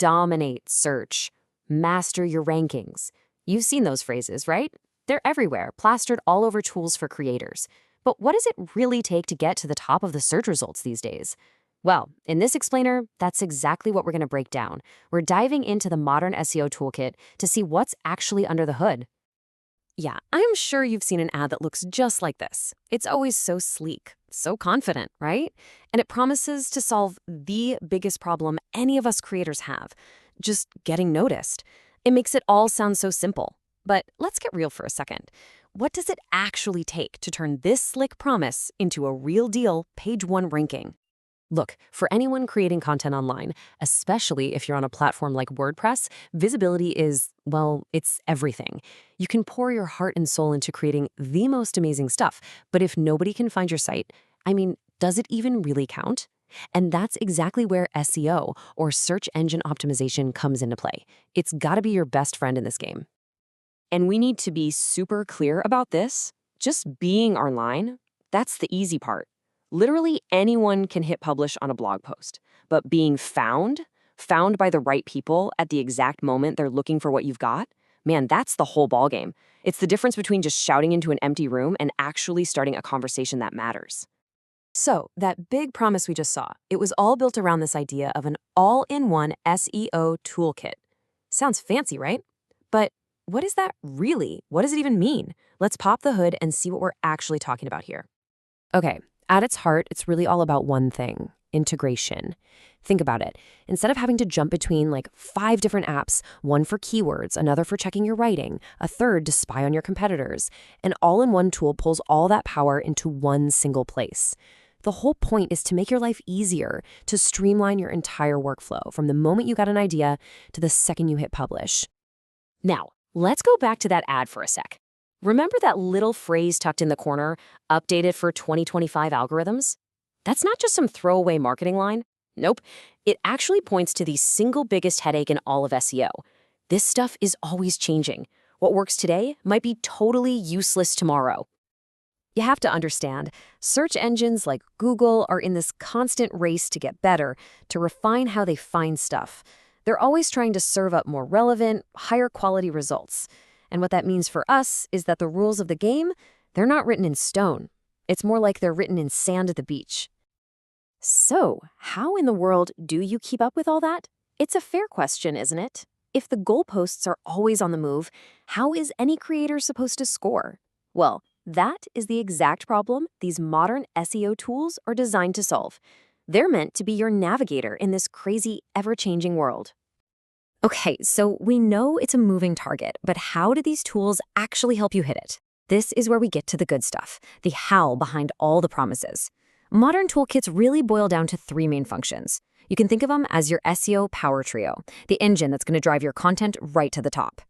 dominate search, master your rankings. You've seen those phrases, right? They're everywhere, plastered all over tools for creators. But what does it really take to get to the top of the search results these days? Well, in this explainer, that's exactly what we're going to break down. We're diving into the modern SEO toolkit to see what's actually under the hood. Yeah, I'm sure you've seen an ad that looks just like this. It's always so sleek, so confident, right? And it promises to solve the biggest problem any of us creators have, just getting noticed. It makes it all sound so simple. But let's get real for a second. What does it actually take to turn this slick promise into a real deal page 1 ranking? Look, for anyone creating content online, especially if you're on a platform like WordPress, visibility is, well, it's everything. You can pour your heart and soul into creating the most amazing stuff, but if nobody can find your site, does it even really count? And that's exactly where SEO, or search engine optimization, comes into play. It's gotta be your best friend in this game. And we need to be super clear about this. Just being online, that's the easy part. Literally anyone can hit publish on a blog post, but being found by the right people at the exact moment they're looking for what you've got, man, that's the whole ballgame. It's the difference between just shouting into an empty room and actually starting a conversation that matters. So, that big promise we just saw, it was all built around this idea of an all-in-one SEO toolkit. Sounds fancy, right? But what is that really? What does it even mean? Let's pop the hood and see what we're actually talking about here. Okay. At its heart, it's really all about one thing: integration. Think about it. Instead of having to jump between like 5 different apps, one for keywords, another for checking your writing, a third to spy on your competitors, an all-in-one tool pulls all that power into one single place. The whole point is to make your life easier, to streamline your entire workflow from the moment you got an idea to the second you hit publish. Now, let's go back to that ad for a sec. Remember that little phrase tucked in the corner, updated for 2025 algorithms? That's not just some throwaway marketing line. Nope. It actually points to the single biggest headache in all of SEO. This stuff is always changing. What works today might be totally useless tomorrow. You have to understand, search engines like Google are in this constant race to get better, to refine how they find stuff. They're always trying to serve up more relevant, higher quality results. And what that means for us is that the rules of the game, they're not written in stone. It's more like they're written in sand at the beach. So, how in the world do you keep up with all that? It's a fair question, isn't it? If the goalposts are always on the move, how is any creator supposed to score? Well, that is the exact problem these modern SEO tools are designed to solve. They're meant to be your navigator in this crazy, ever-changing world. Okay, so we know it's a moving target, but how do these tools actually help you hit it? This is where we get to the good stuff, the how behind all the promises. Modern toolkits really boil down to 3 main functions. You can think of them as your SEO power trio, the engine that's going to drive your content right to the top.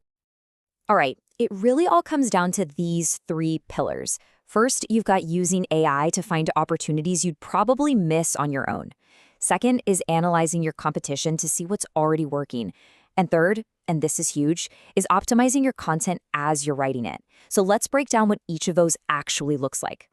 All right, it really all comes down to these 3 pillars. First, you've got using AI to find opportunities you'd probably miss on your own. Second is analyzing your competition to see what's already working. And third, and this is huge, is optimizing your content as you're writing it. So let's break down what each of those actually looks like.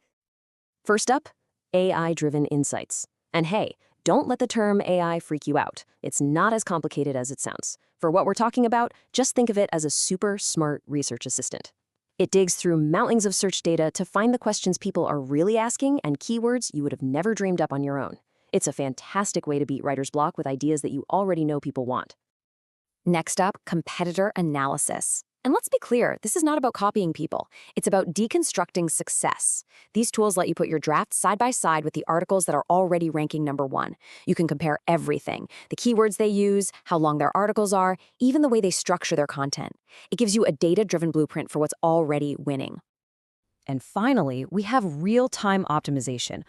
First up, AI-driven insights. And hey, don't let the term AI freak you out. It's not as complicated as it sounds. For what we're talking about, just think of it as a super smart research assistant. It digs through mountains of search data to find the questions people are really asking and keywords you would have never dreamed up on your own. It's a fantastic way to beat writer's block with ideas that you already know people want. Next up, competitor analysis. And let's be clear, this is not about copying people. It's about deconstructing success. These tools let you put your drafts side by side with the articles that are already ranking #1. You can compare everything, the keywords they use, how long their articles are, even the way they structure their content. It gives you a data-driven blueprint for what's already winning. And finally, we have real-time optimization.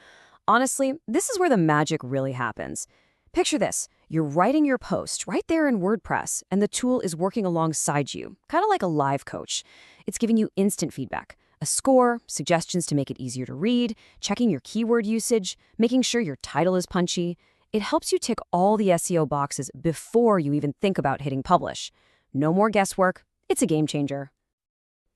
Honestly, this is where the magic really happens. Picture this. You're writing your post right there in WordPress, and the tool is working alongside you, kind of like a live coach. It's giving you instant feedback, a score, suggestions to make it easier to read, checking your keyword usage, making sure your title is punchy. It helps you tick all the SEO boxes before you even think about hitting publish. No more guesswork. It's a game changer.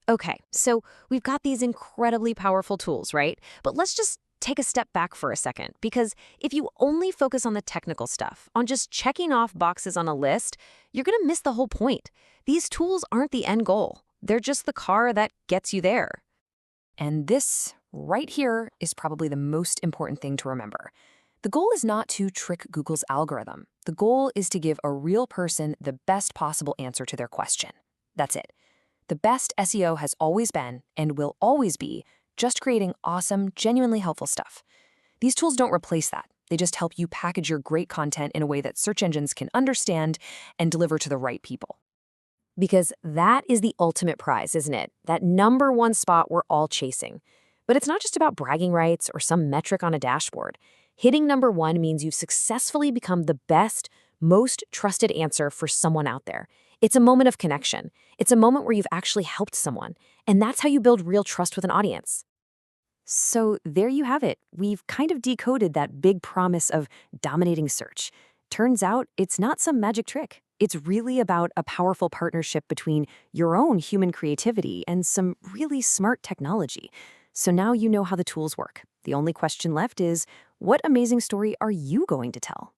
Okay, so we've got these incredibly powerful tools, right? But let's just take a step back for a second, because if you only focus on the technical stuff, on just checking off boxes on a list, you're going to miss the whole point. These tools aren't the end goal. They're just the car that gets you there. And this right here is probably the most important thing to remember. The goal is not to trick Google's algorithm. The goal is to give a real person the best possible answer to their question. That's it. The best SEO has always been, and will always be, just creating awesome, genuinely helpful stuff. These tools don't replace that. They just help you package your great content in a way that search engines can understand and deliver to the right people. Because that is the ultimate prize, isn't it? That #1 spot we're all chasing. But it's not just about bragging rights or some metric on a dashboard. Hitting #1 means you've successfully become the best, most trusted answer for someone out there. It's a moment of connection. It's a moment where you've actually helped someone. And that's how you build real trust with an audience. So there you have it. We've kind of decoded that big promise of dominating search. Turns out it's not some magic trick. It's really about a powerful partnership between your own human creativity and some really smart technology. So now you know how the tools work. The only question left is, what amazing story are you going to tell?